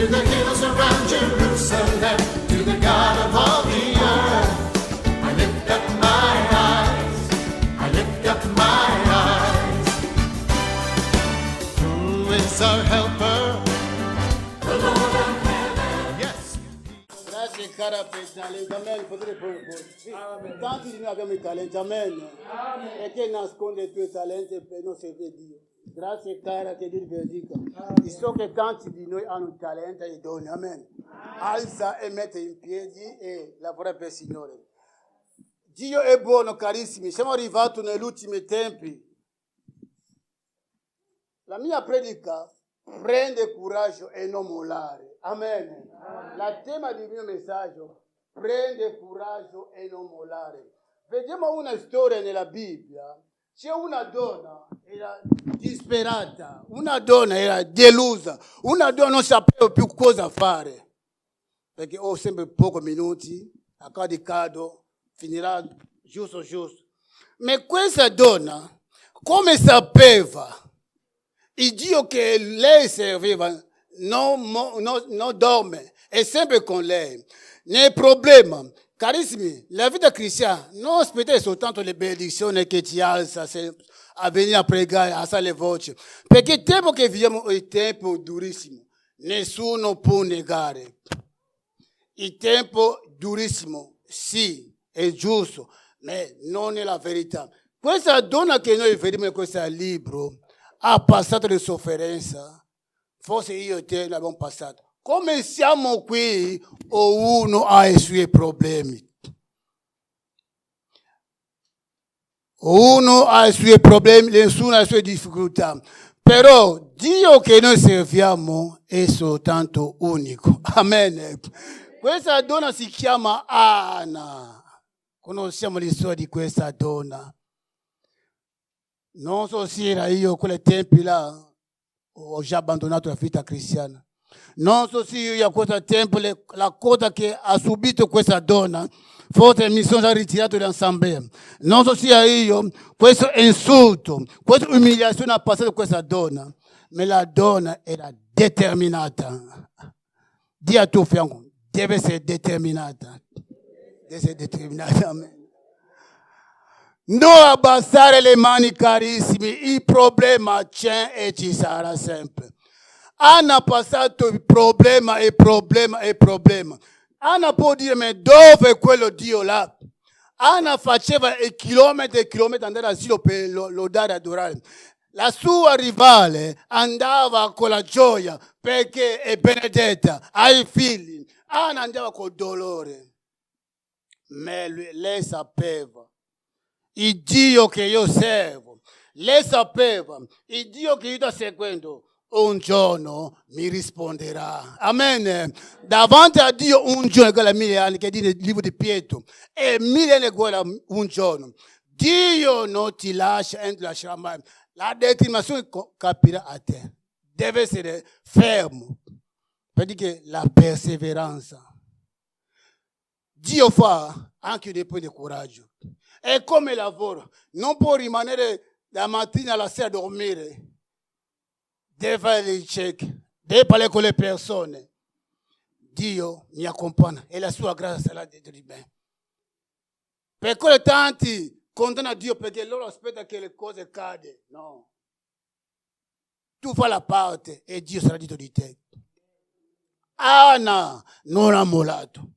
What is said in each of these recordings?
to the hills around Jerusalem, to the God of all the earth. I lift up my eyes, I lift up my eyes. Who is our helper? The Lord of heaven. Yes. Grazie cara per il talento, amen. Potete tanti di noi abbiamo i talenti, amen. E che nasconde i tuoi talenti per non servire Dio. Grazie cara, che Dio ti benedica. E so che tanti di noi hanno il talento e i doni, amen. Alza e mette in piedi e lavora per il Signore. Dio è buono, carissimi. Siamo arrivati negli ultimi tempi. La mia predica prende coraggio e non mollare. Amen. La tema del mio messaggio, prende coraggio e non mollare. Vediamo una storia nella Bibbia. C'è una donna, era disperata, una donna era delusa, una donna non sapeva più cosa fare, perché ho sempre pochi minuti, a causa di cado, finirà giusto. Ma questa donna, come sapeva, il Dio che lei serviva non dorme, è sempre con lei. Nel problema, carissimi, la vita cristiana, non aspettate soltanto le benedizioni che ti alza a venire a pregare, a alzare le voci, perché il tempo che viviamo è un tempo durissimo, nessuno può negare. Il tempo durissimo, sì, è giusto, ma non è la verità. Questa donna che noi vediamo in questo libro ha passato le sofferenze, forse io e te l'abbiamo passato. Come siamo qui, ognuno ha i suoi problemi. Ognuno ha i suoi problemi, nessuno ha le sue difficoltà. Però Dio che noi serviamo è soltanto unico. Amen. Questa donna si chiama Anna. Conosciamo la storia di questa donna. Non so se era io, quei tempi là, ho già abbandonato la vita cristiana. Non so se io a questo tempo la cosa che ha subito questa donna, forse mi sono già ritirato dall'assemblea. Non so se io, questo insulto, questa umiliazione ha passato questa donna, ma la donna era determinata. Dì a tuo fianco, deve essere determinata. Deve essere determinata, amen. Non abbassare le mani, carissimi, il problema c'è e ci sarà sempre. Anna ha passato il problema. Anna può dire, ma dove è quello Dio là? Anna faceva chilometri e chilometri andare all'asilo per lodare e adorare. La sua rivale andava con la gioia perché è benedetta, ha i figli. Anna andava col dolore. Ma lei sapeva. Il Dio che io servo, lei sapeva, il Dio che io sto seguendo, un giorno mi risponderà. Amen. Davanti a Dio un giorno è uguale a 1000 anni, che dice nel libro di Pietro, e 1000 anni è uguale a un giorno. Dio non ti lascia e non ti lascerà mai. La determinazione capirà a te. Deve essere fermo, perché la perseveranza. Dio fa anche dei punti di coraggio. È come lavoro, non può rimanere la mattina alla sera a dormire. Deve fare i check, deve parlare con le persone. Dio mi accompagna e la sua grazia sarà dentro di me. Per quello tanti condannano Dio perché loro aspettano che le cose cadano. No. Tu fai la parte e Dio sarà dietro di te. Anna non ha mollato.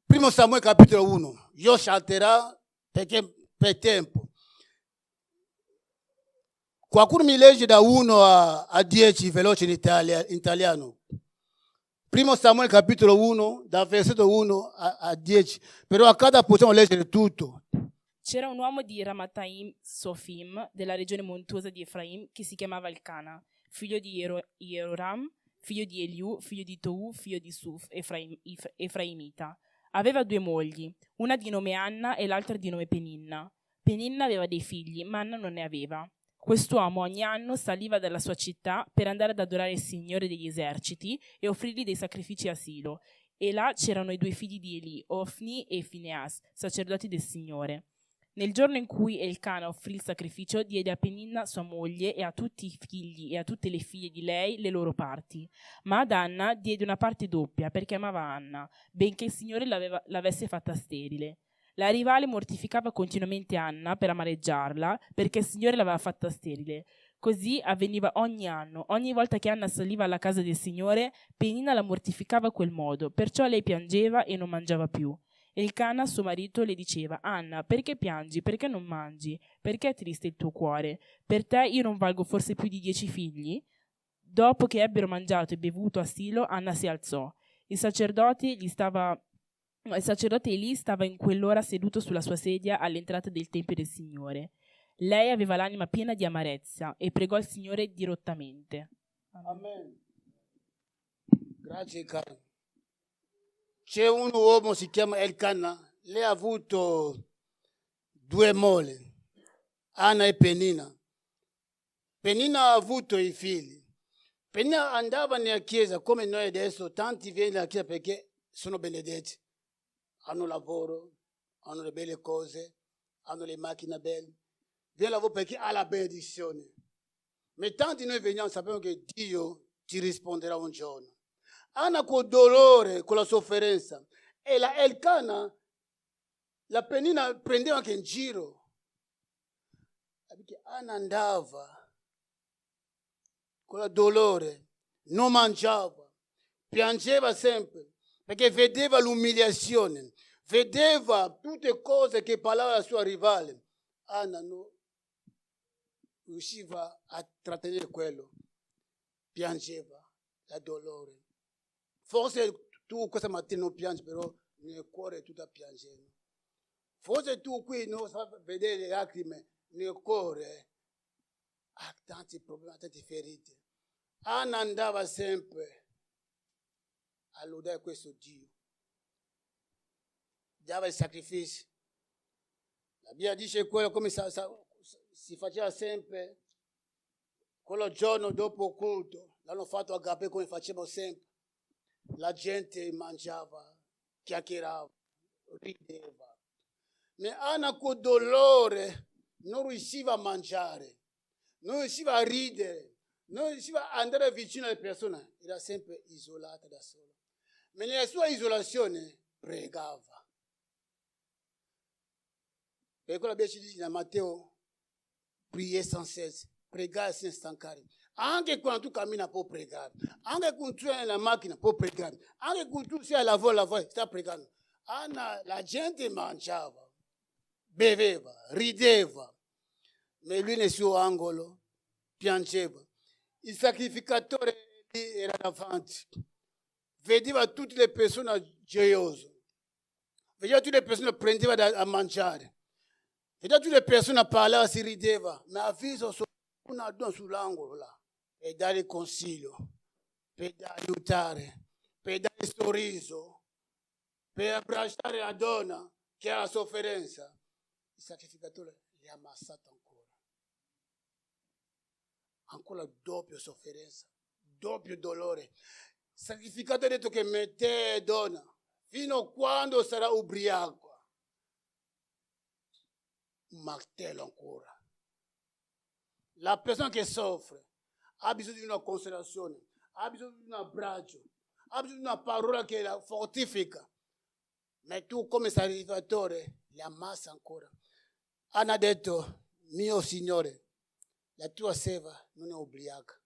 Primo Samuele capitolo 1. Io salterò perché per tempo. Qualcuno mi legge da 1 a 10 veloce in italiano. Primo Samuele capitolo 1, dal versetto 1 a 10. Però a cada possiamo leggere tutto. C'era un uomo di Ramataim Sofim, della regione montuosa di Efraim, che si chiamava Elcana, figlio di Jeroram, figlio di Eliù, figlio di Tou, figlio di Suf, Efraimita. Aveva 2 mogli, una di nome Anna e l'altra di nome Peninna. Peninna aveva dei figli, ma Anna non ne aveva. Quest'uomo ogni anno saliva dalla sua città per andare ad adorare il Signore degli eserciti e offrirgli dei sacrifici a Silo. E là c'erano i 2 figli di Eli, Ofni e Fineas, sacerdoti del Signore. Nel giorno in cui Elcana offrì il sacrificio, diede a Peninna sua moglie e a tutti i figli e a tutte le figlie di lei le loro parti. Ma ad Anna diede una parte doppia perché amava Anna, benché il Signore l'avesse fatta sterile. La rivale mortificava continuamente Anna per amareggiarla, perché il Signore l'aveva fatta sterile. Così avveniva ogni anno. Ogni volta che Anna saliva alla casa del Signore, Peninna la mortificava a quel modo, perciò lei piangeva e non mangiava più. Elcana, suo marito, le diceva: Anna, perché piangi? Perché non mangi? Perché è triste il tuo cuore? Per te io non valgo forse più di 10 figli? Dopo che ebbero mangiato e bevuto a Silo, Anna si alzò. Il sacerdote Eli stava in quell'ora seduto sulla sua sedia all'entrata del Tempio del Signore. Lei aveva l'anima piena di amarezza e pregò il Signore dirottamente. Amen. Grazie, caro. C'è un uomo, si chiama Elcana, lei ha avuto 2 mogli, Anna e Penina. Penina ha avuto i figli. Penina andava nella chiesa, come noi adesso, tanti vengono nella chiesa perché sono benedetti. Hanno lavoro, hanno le belle cose, hanno le macchine belle. Viene lavoro perché ha la benedizione. Ma tanti noi veniamo sapendo che Dio ti risponderà un giorno. Anna col dolore, con la sofferenza. E la Elcana, la Penina prendeva anche in giro. Perché Anna andava con il dolore, non mangiava, piangeva sempre, perché vedeva l'umiliazione, vedeva tutte cose che parlava la sua rivale. Anna non riusciva a trattenere quello, piangeva da dolore. Forse tu questa mattina non piangi, però nel cuore tu stai piangendo. Forse tu qui non sai vedere le lacrime, nel cuore ha tanti problemi, tante ferite. Anna andava sempre a lodare questo Dio. Dava i sacrifici. La Bibbia dice quello come si faceva sempre. Quello giorno dopo culto, l'hanno fatto agapè come facevamo sempre. La gente mangiava, chiacchierava, rideva. Ma Anna con dolore non riusciva a mangiare, non riusciva a ridere, non riusciva a andare vicino alle persone. Era sempre isolata da sola. Ma nella sua isolazione pregava. Perché la Bibbia ci dice in Matteo, priez sans cesse, pregare senza stancare. Anche quando tu cammini puoi pregare, anche quando tu sei nella macchina puoi pregare, anche quando tu sei a lavoro, stai pregando. Anna, la gente mangiava, beveva, rideva, ma lui nel suo angolo piangeva. Il sacrificatore era davanti, vedeva tutte le persone gioiose, vedeva tutte le persone prendeva a mangiare, vedeva tutte le persone parlare, si rideva, ma ha visto una donna sull'angolo là. Per dare consiglio, per aiutare, per dare sorriso, per abbracciare la donna che ha la sofferenza. Il sacrificatore li ha ammazzato ancora. Ancora doppia sofferenza, doppio dolore. Il sacrificatore ha detto che mette donna fino a quando sarà ubriaco. Un martello ancora. La persona che soffre ha bisogno di una consolazione, ha bisogno di un abbraccio, ha bisogno di una parola che la fortifica. Ma tu come sacrificatore li ammazza ancora. Anna ha detto, mio Signore, la tua serva non è ubriaca.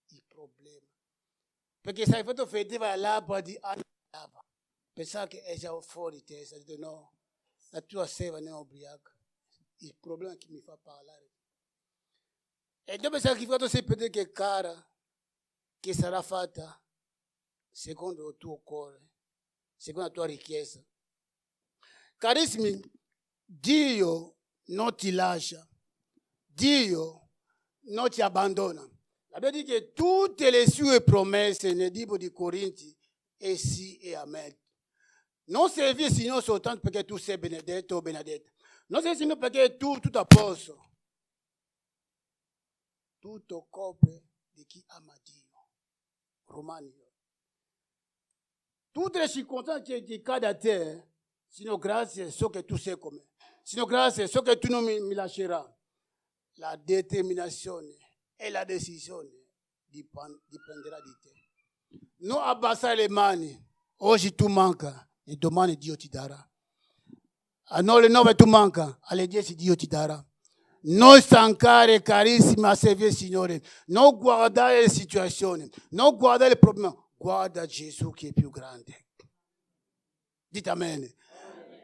Il problema. Perché il sacrificatore vedeva la labbra di Anna, pensava che era fuori di testa, ha detto no, la tua serva non è ubriaca. Il problema è che mi fa parlare. E dopo il sacrificato sapete che cara, che sarà fatta secondo il tuo cuore, secondo la tua richiesta. Carissimi, Dio non ti lascia, Dio non ti abbandona. La Bibbia dice che tutte le sue promesse nel libro di Corinti è sì e amen. Non servi il Signore soltanto perché tu sei benedetto o benedetta. Non servi il Signore perché tutto a posto. Tutto copre di chi ama Dio. Romani. Tutte le circostanze che ti cadono a te, Signore, grazie, so che tu sei come. Signor, grazie, so che tu non mi lascerai. La determinazione e la decisione dipenderà di te. Non abbassare le mani. Oggi tu manca e domani Dio ti darà. Alle 9 tu manca, alle 10 Dio ti darà. Non stancare, carissimi, a servire il Signore. Non guardare le situazioni, non guardare il problema. Guarda Gesù che è più grande. Dite amen.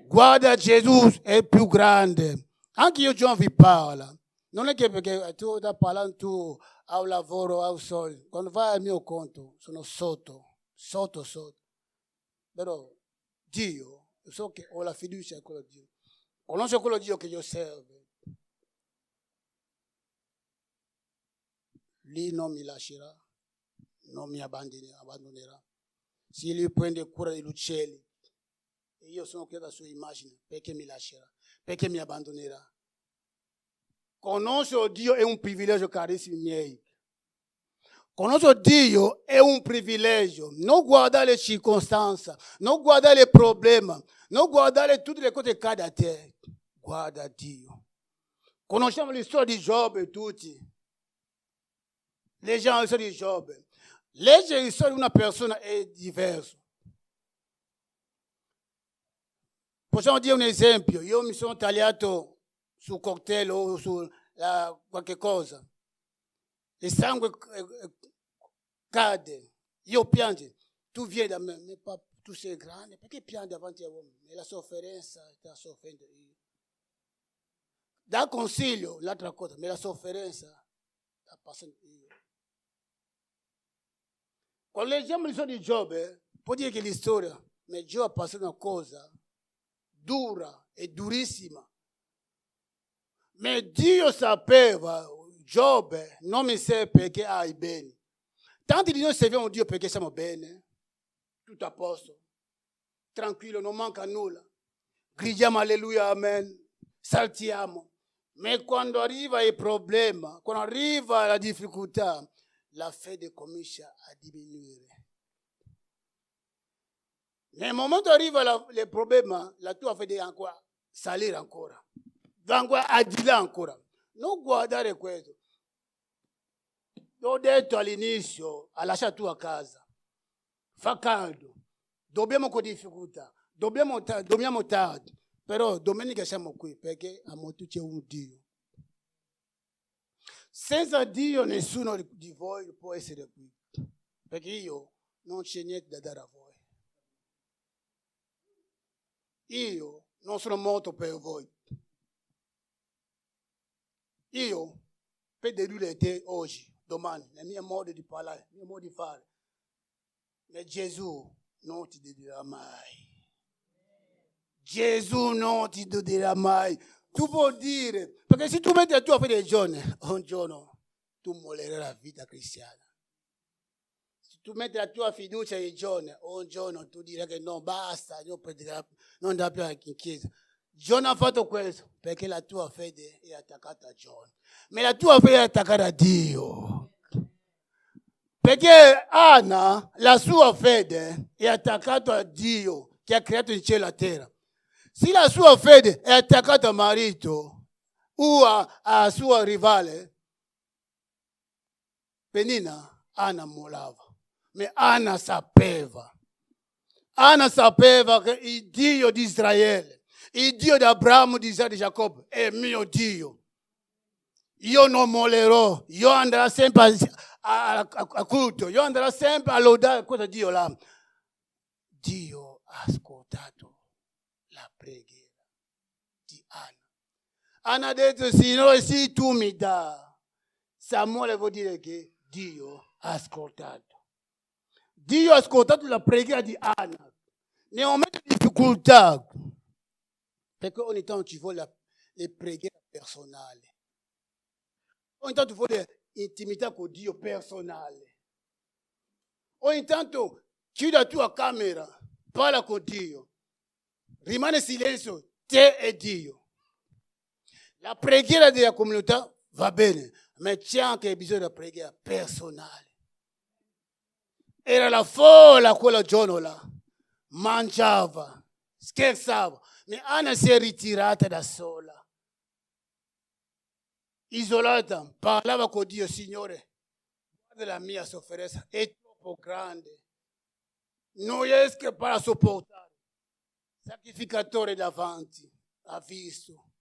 Guarda Gesù è più grande. Anche io John vi parla. Non è che perché tu stai parlando tu al lavoro, al soldo. Quando vai al mio conto, sono sotto. Però Dio, io so che ho la fiducia in quello Dio. Conosco quello Dio che io servo. Lui non mi lascerà, non mi abbandonerà. Se lui prende cura degli uccelli, e io sono creato a sua immagine, perché mi lascerà? Perché mi abbandonerà? Conoscere Dio è un privilegio, carissimi miei. Conoscere Dio è un privilegio. Non guardare le circostanze, non guardare i problemi, non guardare tutte le cose che cadono a te. Guarda Dio. Conosciamo l'storia di Giobbe tutti. Leggiamo la storia di Giobbe. Leggere la storia di una persona è diverso. Possiamo dire un esempio. Io mi sono tagliato sul coltello o su qualche cosa. Il sangue cade. Io piango. Tu vieni da me, tu sei grande. Perché piangi davanti a uomo? È la sofferenza sta soffrendo io. Da consiglio, l'altra cosa, ma la sofferenza sta passando io. Quando leggiamo la storia di Giobbe, può dire che l'storia, ma Giobbe ha passato una cosa dura e durissima. Ma Dio sapeva, Giobbe non mi serve perché hai bene. Tanti di noi serviamo Dio perché siamo bene, tutto a posto, tranquillo, non manca nulla. Gridiamo alleluia, amen, saltiamo. Ma quando arriva il problema, quando arriva la difficoltà, la fede comincia a diminuire. Nel momento arriva il problema, la tua fede ancora salire ancora. Va ancora a di là ancora. Non guardare questo. L'ho detto all'inizio, lascia la tua casa. Fa caldo. Dobbiamo con difficoltà. Dobbiamo tardi. Però domenica siamo qui perché a molti c'è un Dio. Senza Dio nessuno di voi può essere qui, perché io non c'è niente da dare a voi. Io non sono morto per voi. Io per deludere te oggi, domani, nel mio modo di parlare, nel mio modo di fare. Ma Gesù non ti deluderà mai. Gesù non ti deluderà mai. Tu puoi dire, perché se tu metti la tua fede un giorno tu mollerai la vita cristiana. Se tu metti la tua fiducia un giorno tu dirai che no, basta, io non andrò più in chiesa. Giona ha fatto questo perché la tua fede è attaccata a Giona. Ma la tua fede è attaccata a Dio. Perché Anna, la sua fede è attaccata a Dio che ha creato il cielo e la terra. Se la sua fede è attaccata al marito o a sua rivale, Penina, Anna mollava. Ma Anna sapeva che il Dio di Israele, il Dio di Abramo, di Isacco, di Giacobbe è mio Dio. Io non mollerò, io andrò sempre a culto, io andrò sempre a lodare questo Dio là. Dio ha ascoltato la preghiera di Anna. Anna ha detto, Signore, se tu mi dai. Samuele vuol dire che Dio ha ascoltato. Dio ha ascoltato la preghiera di Anna. Nei momenti di difficoltà, perché ogni tanto ci vuole le preghiere personali. Ogni tanto ci vuole intimità con Dio personale. Ogni tanto chiudi la tua camera, parla con Dio. Rimane silenzio, te e Dio. La preghiera della comunità va bene, ma c'è anche bisogno della preghiera personale. Era la folla quel giorno là. Mangiava, scherzava, Ma Anna si è ritirata da sola, isolata, parlava con Dio: Signore, guarda la mia sofferenza, è troppo grande, non riesco più a sopportare. Sacrificatore davanti, ha visto,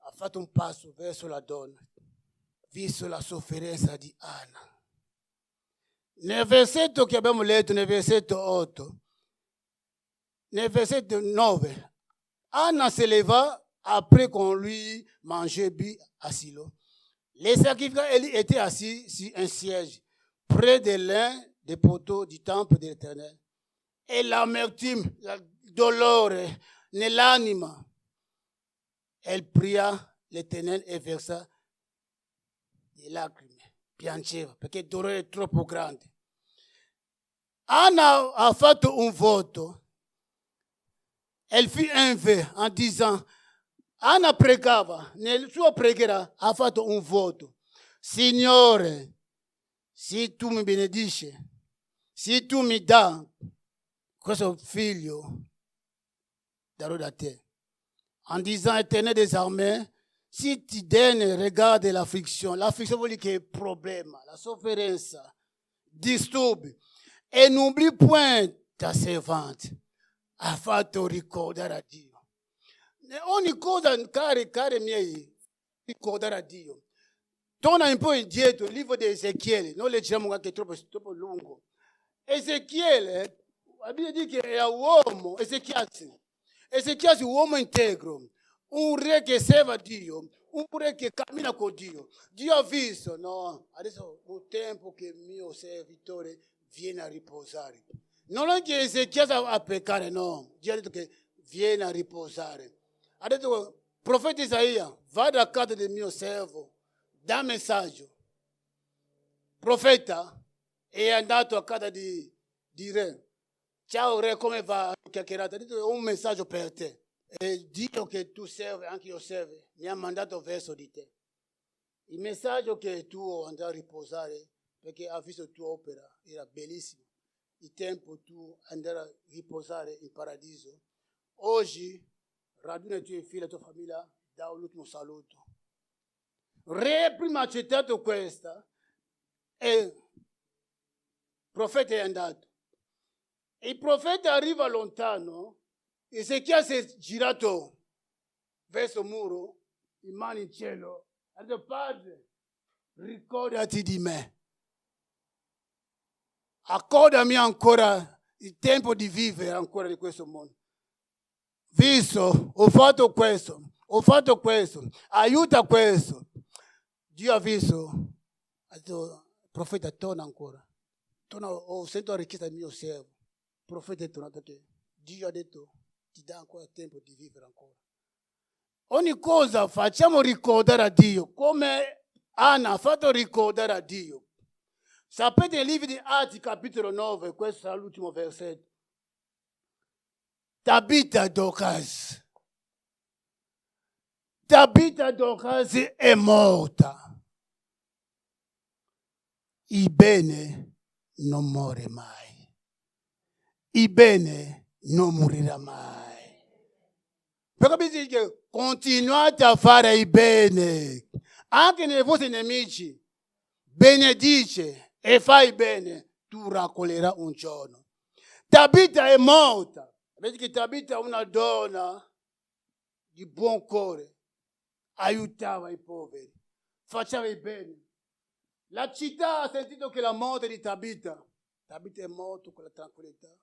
ha fatto un passo verso la donna, ha visto la sofferenza di Anna. Nel versetto che abbiamo letto, nel versetto 8, nel versetto 9, Anna se leva après qu'on lui mangeait bu à Silo. Les sacrificateurs étaient assis sur un siège près de l'un des poteaux du temple de l'Éternel. Et l'amertume, la dolore nell'anima, elle pria l'Éternel e versa le lacrime, piangeva, perché il dolore è troppo grande. Anna a fatto un voto. Elle fit un vœu en disant, Anna pregava, nel suo preghiera ha fatto un voto. Signore, se tu mi benedici, se tu mi dai questo figlio, darò da te. En disant, Éternel des armées, si tu donnes, regarde l'affliction. L'affliction vuol dire che è il problema, la sofferenza, disturbi. E n'oublie point ta servante. Ha fatto ricordare a Dio. Ogni cosa, cari miei, ricordare a Dio. Torna un po' indietro, il libro di Ezechiele, noi leggiamo anche troppo lungo. Ezechiele, la Bibbia dice che è un uomo, Ezechiele un uomo integro, un re che serve a Dio, un re che cammina con Dio. Dio ha visto, no, adesso è un tempo che il mio servitore viene a riposare. Non è che Ezechiele a peccare, no. Dio ha detto che viene a riposare. Ha detto, profeta Isaia, va da casa del mio servo, dà messaggio. Profeta è andato a casa di re. Ciao re, come va? Chiacchierata. Ha detto, un messaggio per te. E Dio che tu servi, anche io servo, mi ha mandato verso di te. Il messaggio che tu andrai a riposare, perché ha visto la tua opera, era bellissimo. Il tempo tu andrai a riposare in paradiso. Oggi raduna i tuoi figli, la tua famiglia, da l'ultimo saluto. Re prima ha accettato questa e il profeta è andato. Il profeta arriva lontano, Ezechiele si è girato verso il muro, in mano in cielo, ha detto, Padre, ricordati di me. Accordami ancora il tempo di vivere ancora di questo mondo. Visto, ho fatto questo, aiuta questo. Dio ha visto, ha detto, profeta, torna ancora. Torna, ho sentito la richiesta del mio servo. Il profeta è tornato a te. Dio ha detto, ti dà ancora tempo di vivere ancora. Ogni cosa facciamo ricordare a Dio, come Anna ha fatto ricordare a Dio. Sapete il libro di Atti, capitolo 9, questo è l'ultimo versetto. Tabitha Dorcas è morta. Il bene non muore mai. Il bene non morirà mai. Perché bisogna dire, continuate a fare il bene. Anche nei vostri nemici. Benedice e fai bene, tu raccoglierai un giorno. Tabitha è morta. Vedi che Tabitha è una donna di buon cuore, aiutava i poveri, faceva il bene. La città ha sentito che la morte di Tabitha è morta con la tranquillità.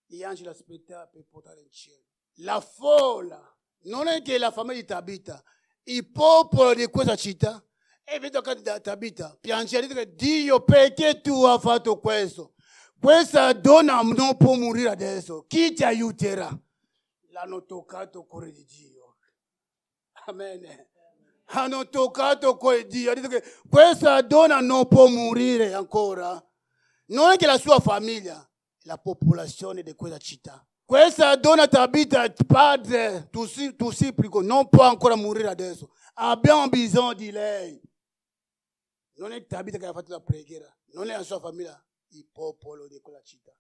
Gli angeli aspettavano per portare in cielo. La folla, non è che la famiglia di Tabitha, il popolo di questa città, e vedo che Tabitha piangeva, dice, Dio, perché tu hai fatto questo? Questa donna non può morire adesso. Chi ti aiuterà? L'hanno toccato il cuore di Dio. Amen. Hanno toccato il cuore di Dio. Ha detto che questa donna non può morire ancora. Non è che la sua famiglia, la popolazione di quella città. Questa donna Tabitha, padre, tu supplico, non può ancora morire adesso. Abbiamo bisogno di lei. Non è Tabitha che ha fatto la preghiera, non è la sua famiglia, il popolo di quella città.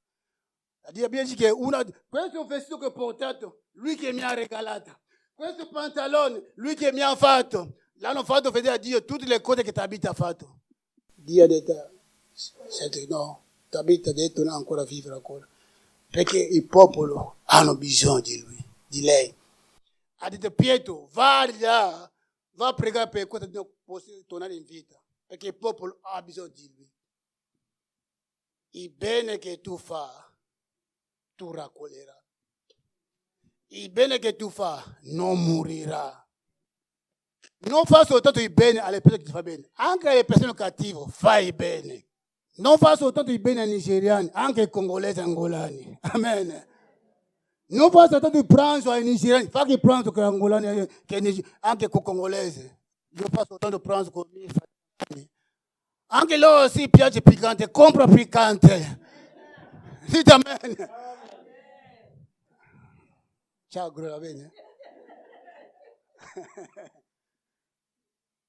La Bibbia dice che questo vestito che ho portato, lui che mi ha regalato, questo pantalone, lui che mi ha fatto, l'hanno fatto vedere a Dio tutte le cose che Tabita ha fatto. Dio ha detto, senti, no, Tabita ha detto non ancora vivere ancora, perché il popolo hanno bisogno di lui, di lei. Ha detto Pietro, va là, va a pregare per questo non possa tornare in vita, perché il popolo ha bisogno di lui. Il bene che tu fai, tu raccoglierai. Il bene che tu fai non morirà. Non fa soltanto il bene alle persone che ti fa bene, anche alle persone cattive fai il bene. Non fa soltanto il bene ai nigeriani, anche ai congolesi e angolani. Amen. Non fa soltanto il pranzo ai nigeriani, fa che il pranzo con gli angolani, anche con i congolesi. Io faccio soltanto il pranzo con i miei fratelli. Anche loro si piace piccante, compra piccante. Dite amen. Ciao, va bene?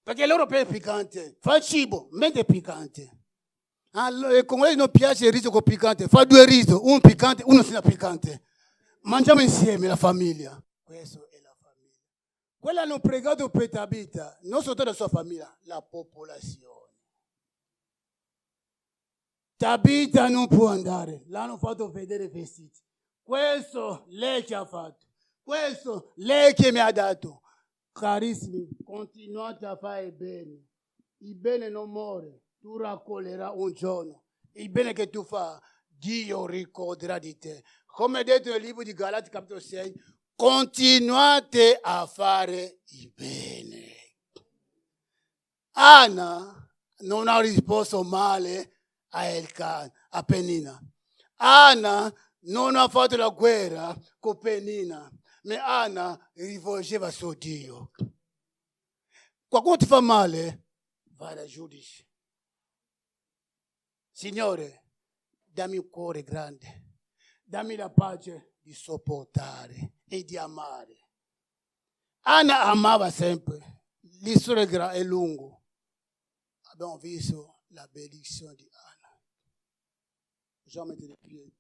Perché loro piace piccante. Fa il cibo, mette piccante. Allora, con lei non piace il riso con piccante. Fa 2 risi, uno piccante, uno senza piccante. Mangiamo insieme la famiglia. Questa è la famiglia. Quello hanno pregato per Tabita, non soltanto la sua famiglia, la popolazione. Tabita non può andare, l'hanno fatto vedere i vestiti. Questo lei che ha fatto, questo lei che mi ha dato. Carissimi, continuate a fare bene. Il bene non muore, tu raccoglierai un giorno. Il bene che tu fai, Dio ricorderà di te. Come detto nel libro di Galati capitolo 6, continuate a fare il bene. Anna non ha risposto male a Elkan, a Penina. Anna non ha fatto la guerra con Penina, ma Anna rivolgeva su Dio. Qualcuno ti fa male, vai dal giudice. Signore, dammi un cuore grande, dammi la pace di sopportare e di amare. Anna amava sempre, il sole è lungo. Abbiamo visto la benedizione di Anna. Possiamo mettere i piedi.